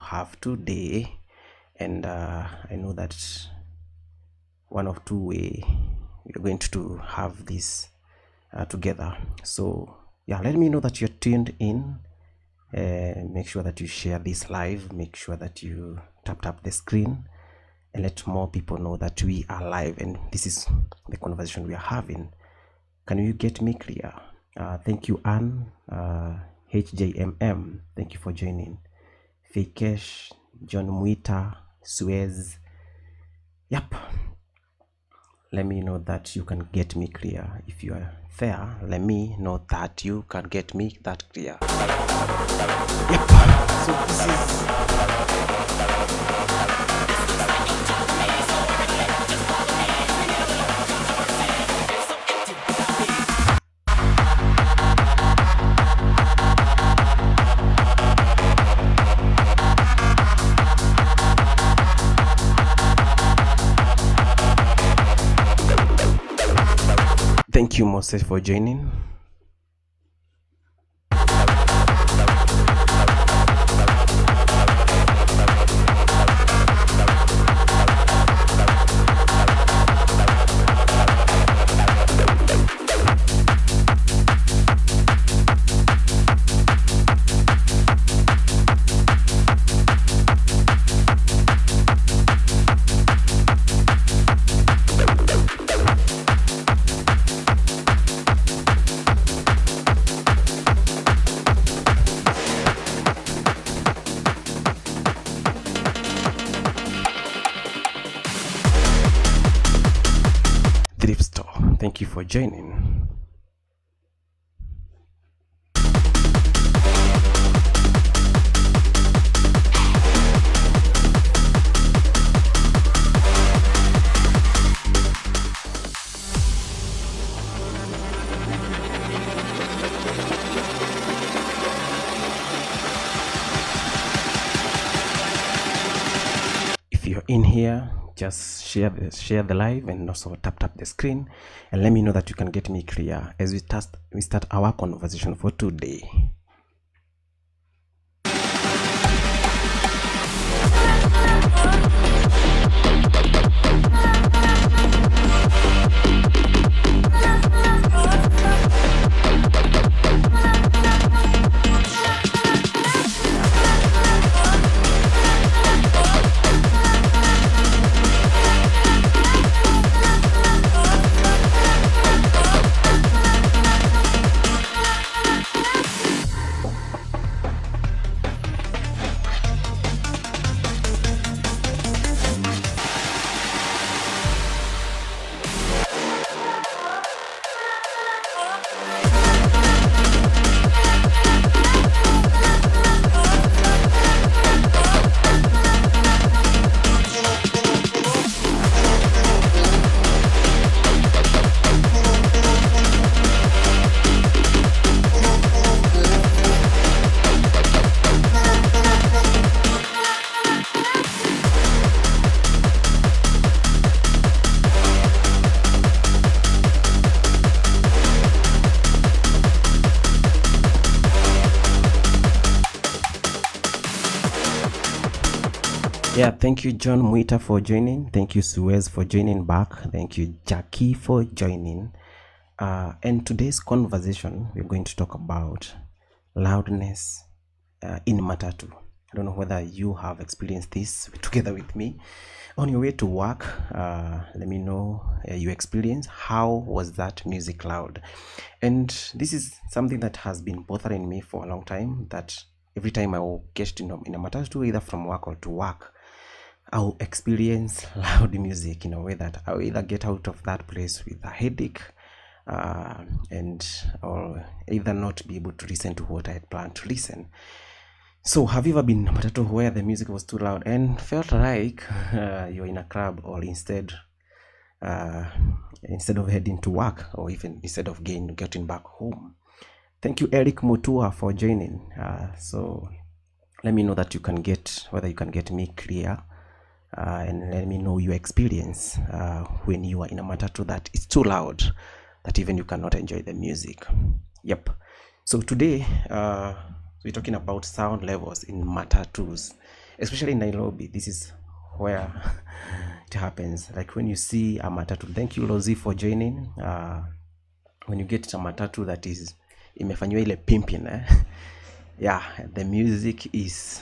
have today, and I know that one of two way we're going to have this together. So yeah, let me know that you're tuned in. Make sure that you share this live, make sure that you tap the screen and let more people know that we are live and this is the conversation we are having. Can you get me clear? Thank you, Anne, HJMM, thank you for joining. Fakesh, John Muita, Suez. Yep. Let me know that you can get me clear. If you are there, let me know that you can get me that clear. Yep. So this is thank you, Moses, for joining. Thank you for joining. If you're in here, just share the live and also tap the screen and let me know that you can get me clear as we start our conversation for today. Yeah, thank you, John Muita, for joining. Thank you, Suez, for joining back. Thank you, Jackie, for joining. And today's conversation, we're going to talk about loudness in matatu. I don't know whether you have experienced this together with me. On your way to work, let me know your experience. How was that music loud? And this is something that has been bothering me for a long time, that every time I will get in a matatu, either from work or to work, I'll experience loud music in a way that I'll either get out of that place with a headache or either not be able to listen to what I had planned to listen. So have you ever been in a matatu where the music was too loud and felt like you're in a club, or instead of heading to work, or even instead of getting back home? Thank you, Eric Mutua, for joining. So let me know that whether you can get me clear, and let me know your experience when you are in a matatu that is too loud that even you cannot enjoy the music. Yep. So today we're talking about sound levels in matatus, especially in Nairobi. This is where it happens. Like when you see a matatu. Thank you, Lozi, for joining. When you get a matatu that is imefanywa ile pimping, yeah, the music is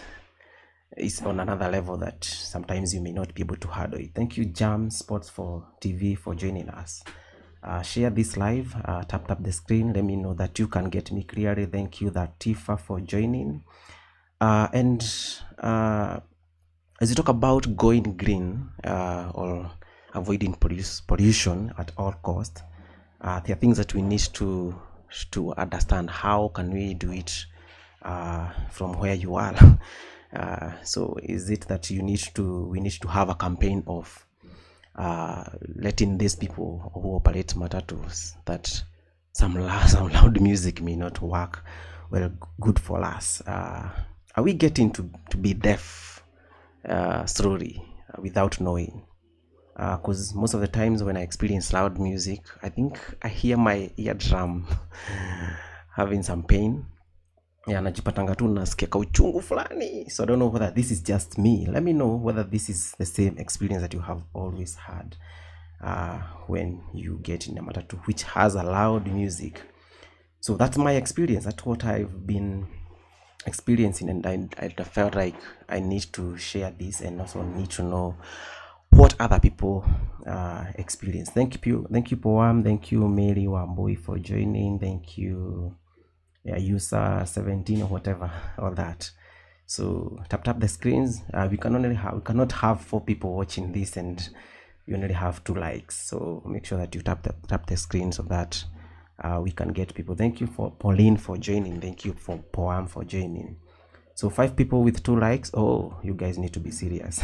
on another level that sometimes you may not be able to handle it. Thank you, Jam Sports for TV, for joining us. Share this live, tap the screen, let me know that you can get me clearly. Thank you, that Tifa, for joining. And as you talk about going green, or avoiding pollution at all costs, there are things that we need to understand. How can we do it from where you are? So is it that we need to have a campaign of letting these people who operate matatus that some loud music may not work well good for us? Are we getting to be deaf slowly without knowing? Because most of the times when I experience loud music, I think I hear my eardrum having some pain. Yeah, najipatanga tu nasikia kauchungu fulani. So I don't know whether this is just me. Let me know whether this is the same experience that you have always had when you get in a matatu which has a loud music. So that's my experience. That's what I've been experiencing, and I felt like I need to share this and also need to know what other people experience. Thank you Poam. Thank you Mary Wambui for joining. Thank you user 17 or whatever, all that. So tap the screens. We cannot have 4 people watching this and you only have 2 likes. So make sure that you tap the screen so that we can get people. Thank you for Pauline for joining. Thank you for Poam for joining. So 5 people with 2 likes. Oh, you guys need to be serious.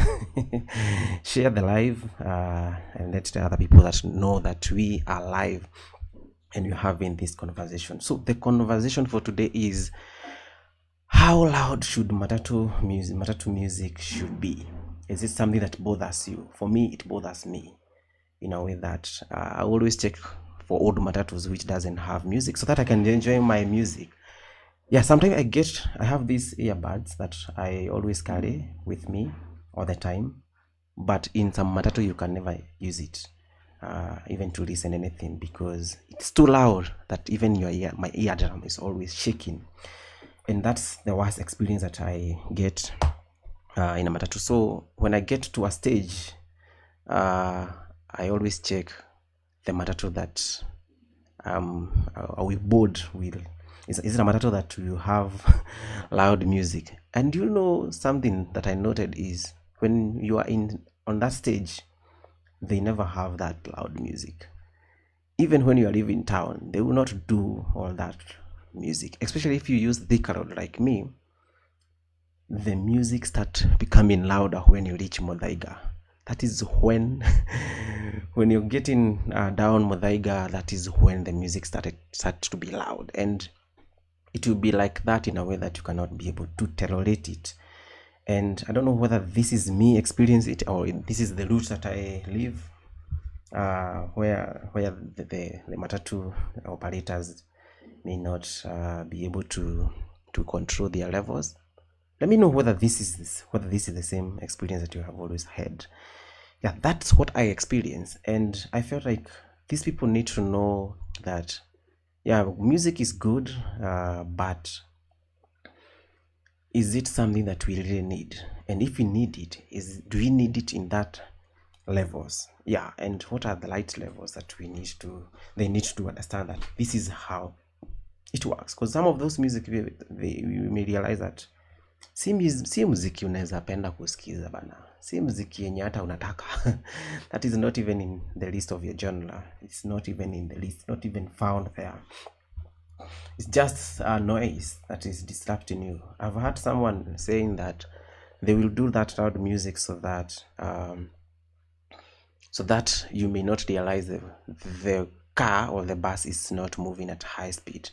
Share the live and let the other people that know that we are live and you're having this conversation. So the conversation for today is, how loud should matatu music should be? Is it something that bothers you? For me, it bothers me in a way that I always check for old matatus which doesn't have music so that I can enjoy my music. Yeah, sometimes I have these earbuds that I always carry with me all the time, but in some matatu you can never use it even to listen anything, because it's too loud that even my eardrum is always shaking, and that's the worst experience that I get in a matatu. So when I get to a stage, I always check the matatu that are we bored with. Is it a matatu that will have loud music? And you know, something that I noted is when you are on that stage, they never have that loud music. Even when you are living in town, they will not do all that music. Especially if you use thick road like me, the music start becoming louder when you reach Muthaiga. That is when you're getting down Muthaiga, that is when the music starts to be loud, and it will be like that in a way that you cannot be able to tolerate it. And I don't know whether this is me experience it or this is the route that I live, where the matatu operators may not be able to control their levels. Let me know whether this is the same experience that you have always had. Yeah, that's what I experienced, and I felt like these people need to know that, yeah, music is good, but is it something that we really need? And if we need it, do we need it in that levels? Yeah, and what are the light levels that they need to understand that this is how it works? Because some of those music we may realize that si muziki unaweza penda kusikiza bana, si muziki yenye hata unataka. That is not even in the list of your genre. It's not even in the list, not even found there. It's just a noise that is disrupting you. I've heard someone saying that they will do that loud music so that you may not realize the car or the bus is not moving at high speed.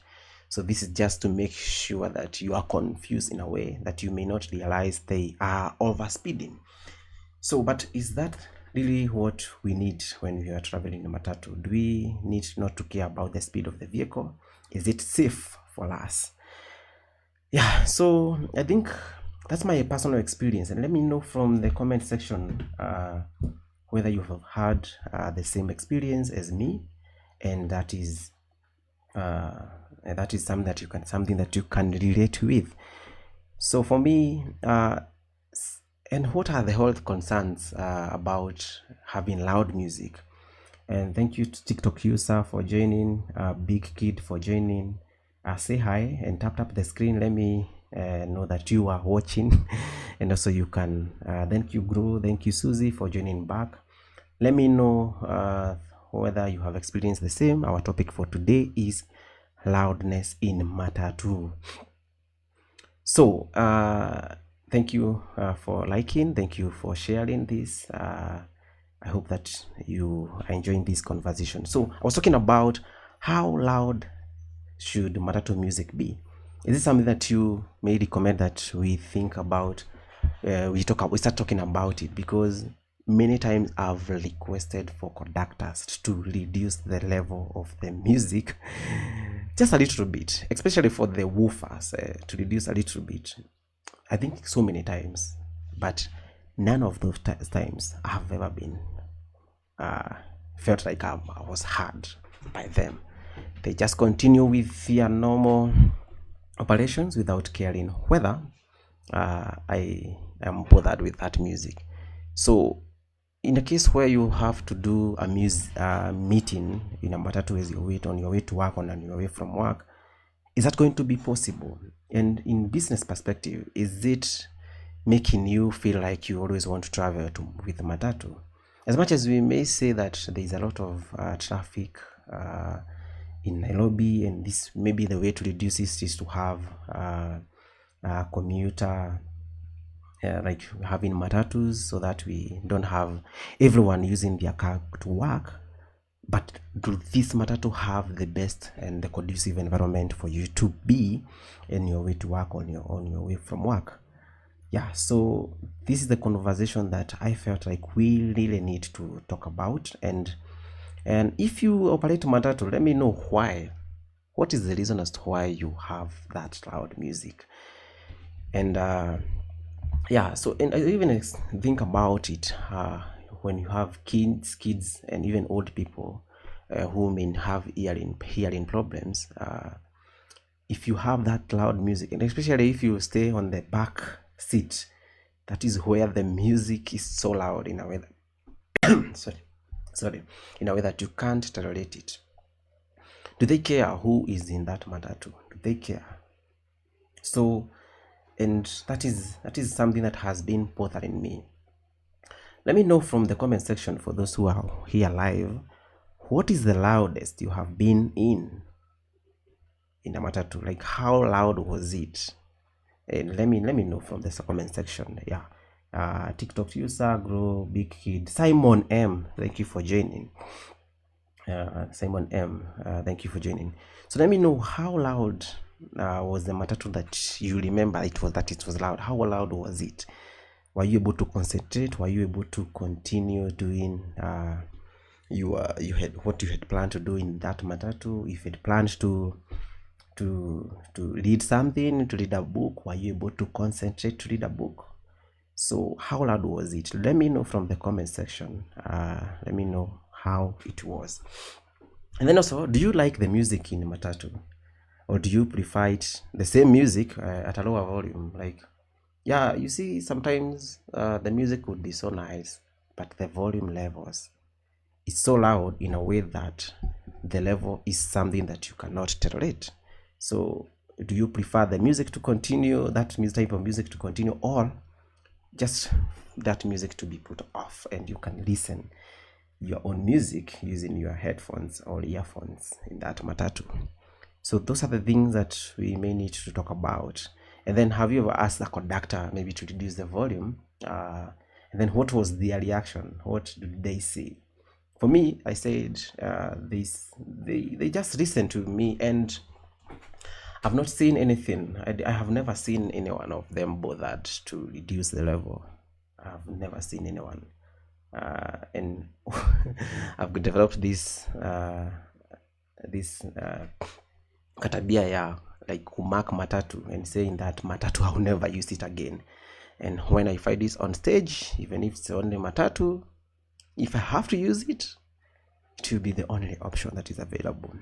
So this is just to make sure that you are confused in a way that you may not realize they are overspeeding. So, but is that really what we need when we are traveling in a matatu? Do we need not to care about the speed of the vehicle? Is it safe for us? Yeah, so I think that's my personal experience, and let me know from the comment section whether you have had the same experience as me, and that is something that you can relate with. So for me, and what are the health concerns about having loud music? And thank you to TikTok user for joining, Big Kid for joining. Say hi and tap the screen. Let me know that you are watching. And also you can, thank you Gru, thank you Susie for joining back. Let me know whether you have experienced the same. Our topic for today is loudness in matatu. So thank you for liking, thank you for sharing this. I hope that you are enjoying this conversation. So I was talking about how loud should matatu music be. Is this something that you may recommend that we think about? We start talking about it, because many times I've requested for conductors to reduce the level of the music just a little bit, especially for the woofers, to reduce a little bit. I think so many times, but none of those times have ever been felt like I was heard by them. They just continue with their normal operations without caring whether I am bothered with that music. So in a case where you have to do a meeting in a matatu as you wait on your way to work or on your way from work, is that going to be possible? And in business perspective, is it making you feel like you always want to travel with matatu? As much as we may say that there is a lot of traffic in Nairobi, and this maybe the way to reduce this is to have a commuter, like having matatus, so that we don't have everyone using their car to work. But do this matatu have the best and the conducive environment for you to be in your way to work, on your way from work? Yeah, so this is the conversation that I felt like we really need to talk about. And if you operate matatu, let me know why. What is the reason as to why you have that loud music? And yeah, so, and I even think about it when you have kids and even old people who may have hearing problems. If you have that loud music, and especially if you stay on the back seat, that is where the music is so loud in a way that in a way that you can't tolerate it. Do they care who is in that matatu? Do they care? So, and that is something that has been bothering me. Let me know from the comment section, for those who are here live, what is the loudest you have been in a matatu? Like, how loud was it? And let me know from the comment section. Yeah, TikTok user, Grow, Big Kid, Simon M, thank you for joining. Simon M, thank you for joining. So let me know, how loud was the matatu that you remember it was loud? How loud was it? Were you able to concentrate? Were you able to continue doing you had planned to do in that matatu? If you had planned to read something, to read a book, were you able to concentrate to read a book? So how loud was it? Let me know from the comment section. Let me know how it was. And then also, do you like the music in matatu, or do you prefer it, the same music at a lower volume? Like, yeah, you see, sometimes the music would be so nice, but the volume levels is so loud in a way that the level is something that you cannot tolerate. So do you prefer the music to continue, that type of music to continue, or just that music to be put off and you can listen your own music using your headphones or earphones in that matatu? So those are the things that we may need to talk about. And then, have you ever asked the conductor maybe to reduce the volume? And then what was their reaction? What did they say? For me, I said they just listened to me, and I've not seen anything. I have never seen any one of them bothered to reduce the level. I've never seen anyone. And I've developed this katabia, like, kumark matatu and saying that matatu I'll never use it again. And when I find this on stage, even if it's only matatu, if I have to use it, it will be the only option that is available.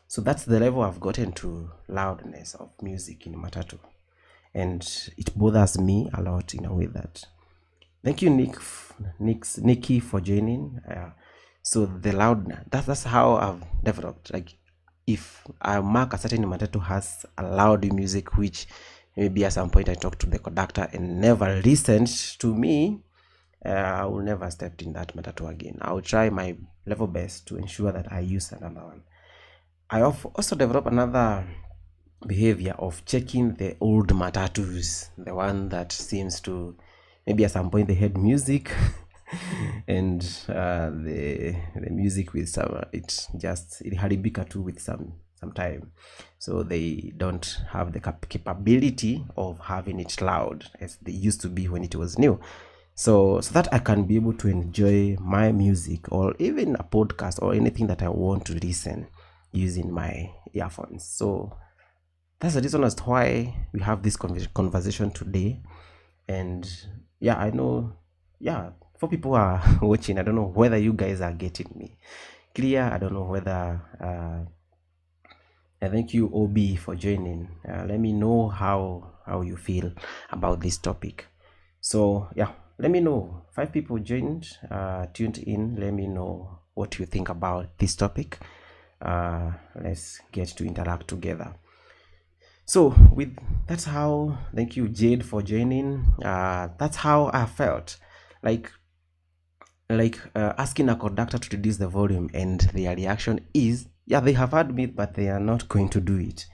So that's the level I've gotten to loudness of music in matatu, and it bothers me a lot in a way that. Thank you, Nikki, for joining. So the loud, that's how I've developed. Like, if I mark a certain matatu has a loud music, which maybe at some point I talked to the conductor and never listened to me, I will never step in that matatu again. I will try my level best to ensure that I use another one. I have also developed another behavior of checking the old matatus, the one that seems to maybe at some point they had music and the music with some it haribika too with some time, so they don't have the capability of having it loud as they used to be when it was new, so that I can be able to enjoy my music or even a podcast or anything that I want to listen using my earphones. So that's the reason as to why we have this conversation today. And yeah, I know, for people who are watching, I don't know whether you guys are getting me clear. I don't know whether I thank you, OB, for joining. Let me know how you feel about this topic. So yeah, let me know. 5 people joined, tuned in. Let me know what you think about this topic. Let's get to interact together. So that's how, thank you, Jade, for joining. That's how I felt like asking a conductor to reduce the volume, and their reaction is, yeah, they have heard me, but they are not going to do it.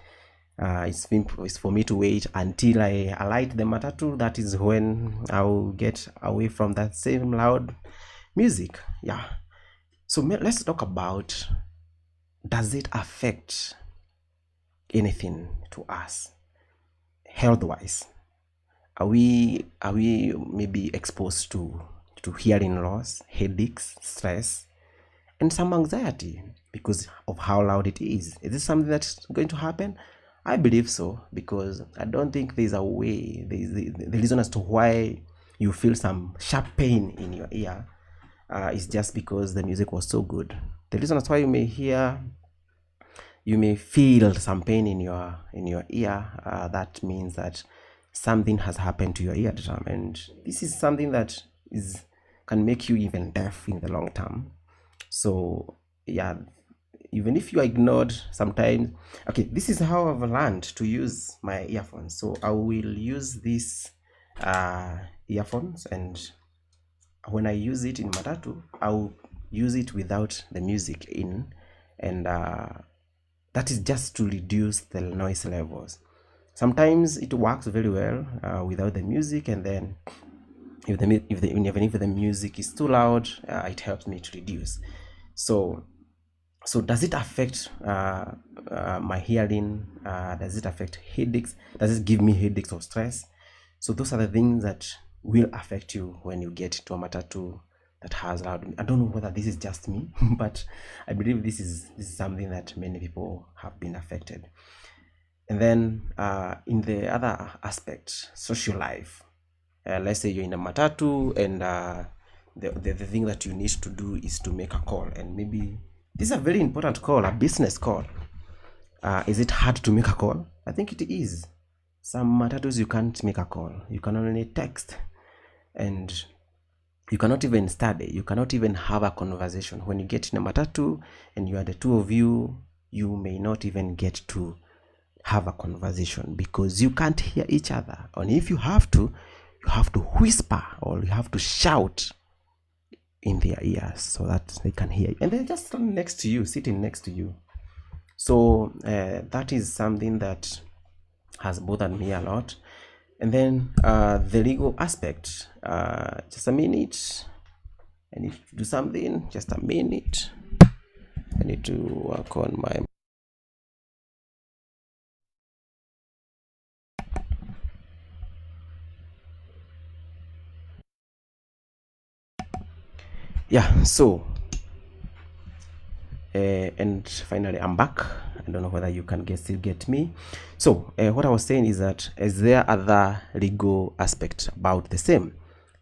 It's for me to wait until I alight the matatu. That is when I'll get away from that same loud music. Yeah. So let's talk about, does it affect anything to us health-wise? Are we maybe exposed to hearing loss, headaches, stress, and some anxiety because of how loud it is? Is this something that's going to happen? I believe so, because I don't think there's a way. The reason as to why you feel some sharp pain in your ear is just because the music was so good. The reason as why you may feel some pain in your ear, that means that something has happened to your eardrum, and this is something that can make you even deaf in the long term. So yeah, even if you are ignored sometimes. Okay, this is how I've learned to use my earphones. So I will use these earphones, and when I use it in matatu, I'll use it without the music in, and that is just to reduce the noise levels. Sometimes it works very well without the music, and then even if the music is too loud, it helps me to reduce. So does it affect my hearing? Does it affect headaches? Does it give me headaches or stress? So those are the things that will affect you when you get to a matatu that has loud. I don't know whether this is just me, but I believe this is something that many people have been affected. And then in the other aspect, social life. Let's say you're in a matatu, and the thing that you need to do is to make a call, and maybe this is a very important call, a business call. Is it hard to make a call? I think it is. Some matatus you can't make a call. You can only text, and you cannot even study. You cannot even have a conversation. When you get in a matatu and you are the two of you, you may not even get to have a conversation because you can't hear each other. And if you have to whisper, or you have to shout in their ears so that they can hear you, and they're just next to you, sitting next to you. So that is something that has bothered me a lot. And then the legal aspect. Just a minute, I need to do something. Just a minute, I need to work on my so And finally, I'm back. I don't know whether you can still get me. So what I was saying is that, is there other legal aspect about the same?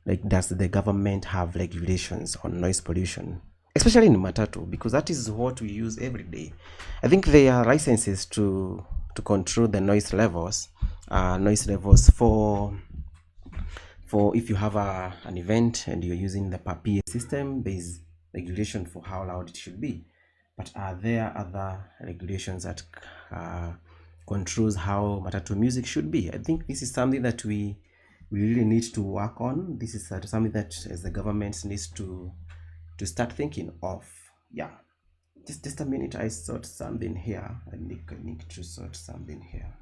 Like, does the government have regulations on noise pollution, especially in matatu, because that is what we use every day? I think there are licenses to control the noise levels for if you have an event and you're using the PA system. There is regulation for how loud it should be. But are there other regulations that controls how matatu music should be? I think this is something that we really need to work on. This is something that, as the government, needs to start thinking of. Yeah, just a minute. I sort something here. I need to sort something here.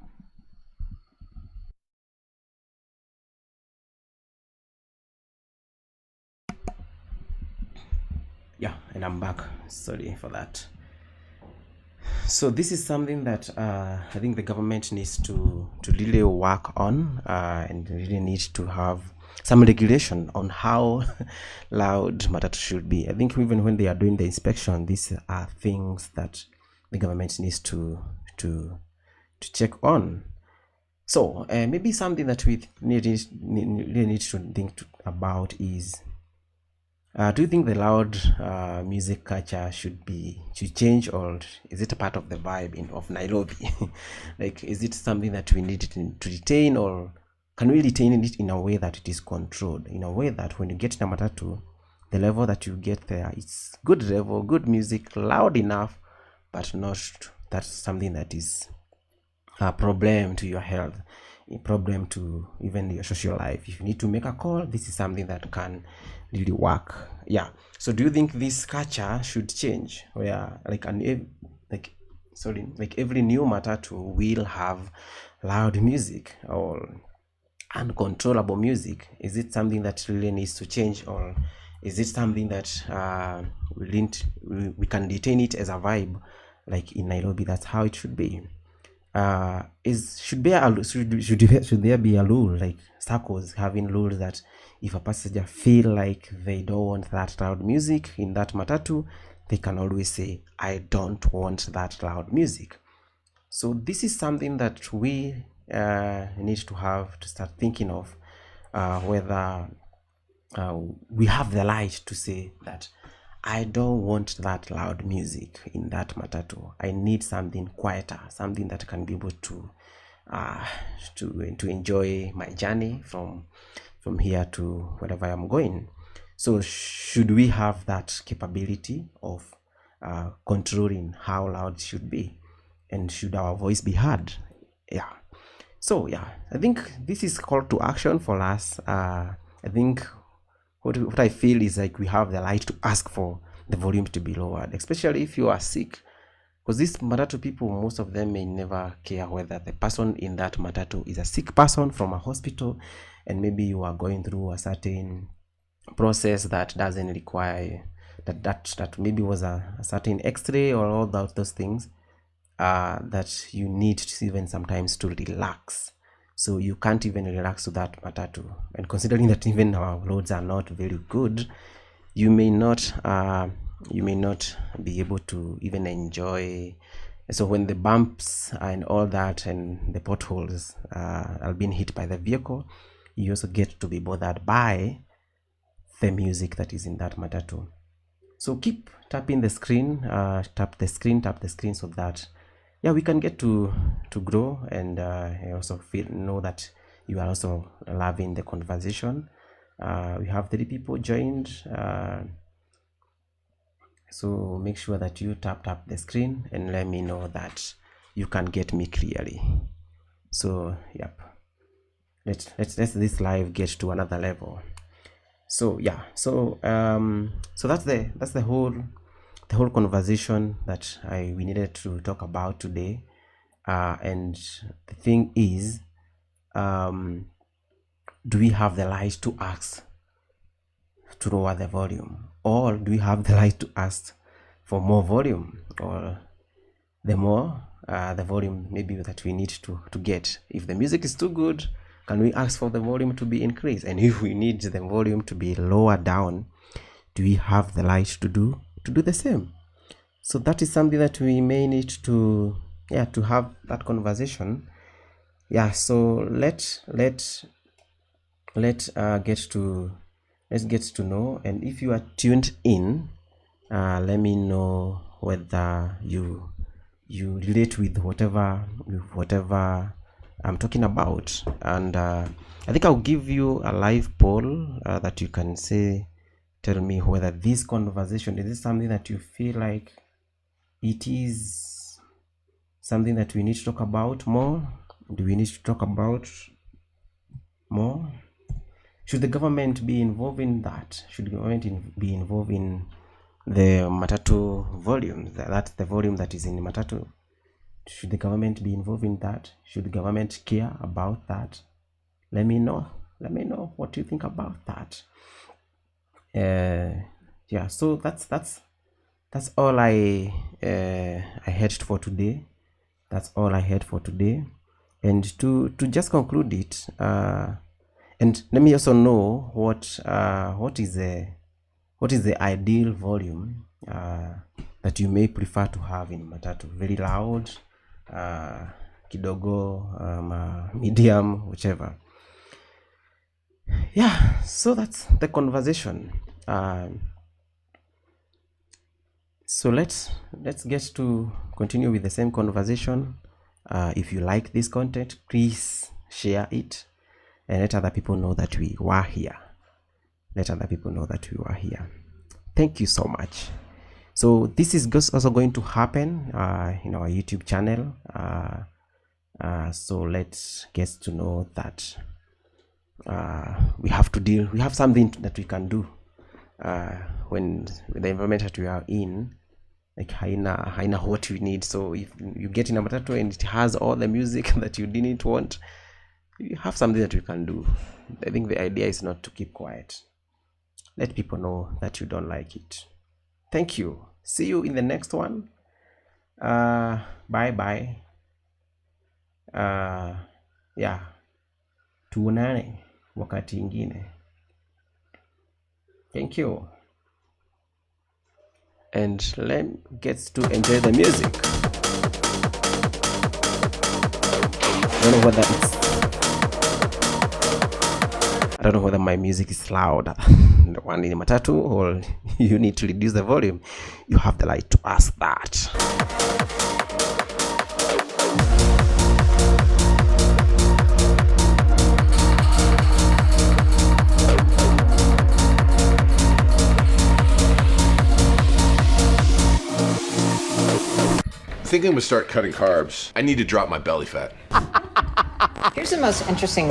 Yeah, and I'm back. Sorry for that. So this is something that I think the government needs to really work on, and really needs to have some regulation on how loud matatu should be. I think even when they are doing the inspection, these are things that the government needs to check on. So maybe something that we really need to think about is, do you think the loud music culture should change, or is it a part of the vibe of Nairobi? Like, is it something that we need to retain, or can we retain it in a way that it is controlled, in a way that when you get in a matatu, the level that you get there, it's good level, good music, loud enough, but not that's something that is a problem to your health, a problem to even your social life. If you need to make a call, this is something that can really work. Yeah. So do you think this culture should change, where like every new matatu will have loud music or uncontrollable music? Is it something that really needs to change, or is it something that we can retain it as a vibe, like in Nairobi? That's how it should be. Should there be a rule, like circles having rules, that if a passenger feel like they don't want that loud music in that matatu, they can always say, I don't want that loud music. So this is something that we need to start thinking of, whether we have the right to say that I don't want that loud music in that matatu. I need something quieter, something that can be able to enjoy my journey from here to wherever I'm going. So should we have that capability of controlling how loud it should be, and should our voice be heard? Yeah. So yeah, I think this is call to action for us. I think what I feel is like we have the right to ask for the volume to be lowered, especially if you are sick, because these matatu people, most of them may never care whether the person in that matatu is a sick person from a hospital, and maybe you are going through a certain process that doesn't require that maybe was a certain x-ray or all those things, that you need to even sometimes to relax. So you can't even relax to that matatu, and considering that even our roads are not very good, you may not be able to even enjoy. So when the bumps and all that and the potholes are being hit by the vehicle, you also get to be bothered by the music that is in that matatu. So keep tapping the screen, tap the screen, so that we can get to grow, and I also know that you are also loving the conversation. We have 3 people joined, so make sure that you tap the screen and let me know that you can get me clearly. So yep, let's this live get to another level. So yeah, so that's the whole conversation that we needed to talk about today. And the thing is, do we have the right to ask to lower the volume, or do we have the right to ask for more volume, or the more the volume maybe that we need to get? If the music is too good, can we ask for the volume to be increased? And if we need the volume to be lower down, do we have the right to do the same? So that is something that we may need to have that conversation. So let's get to know. And if you are tuned in, let me know whether you relate with whatever I'm talking about. And I think I'll give you a live poll that you can tell me whether this conversation is something that you feel like it is something that we need to talk about more. Do we need to talk about more? Should the government be involved in that? Should the government be involved in the matatu volume? That's the volume that is in the matatu. Should the government be involved in that? Should the government care about that? Let me know. Let me know what you think about that. So that's all I had for today. That's all I had for today. And to just conclude it, and let me also know what is the ideal volume that you may prefer to have in matatu. Very loud, kidogo, medium, whichever. So that's the conversation. So let's get to continue with the same conversation. If you like this content, please share it and let other people know that we were here. Thank you so much. So this is also going to happen in our YouTube channel. So let's get to know that we have something that we can do when the environment that we are in, like haina what we need. So if you get in a matatu and it has all the music that you didn't want, you have something that you can do. I think the idea is not to keep quiet. Let people know that you don't like it. Thank you. See you in the next one. Bye bye. Tuonane wakati ingine. Thank you. And let's get to enjoy the music. I don't know whether my music is loud, the one in the matatu, or you need to reduce the volume. You have the right to ask that. I think I'm gonna start cutting carbs. I need to drop my belly fat. Here's the most interesting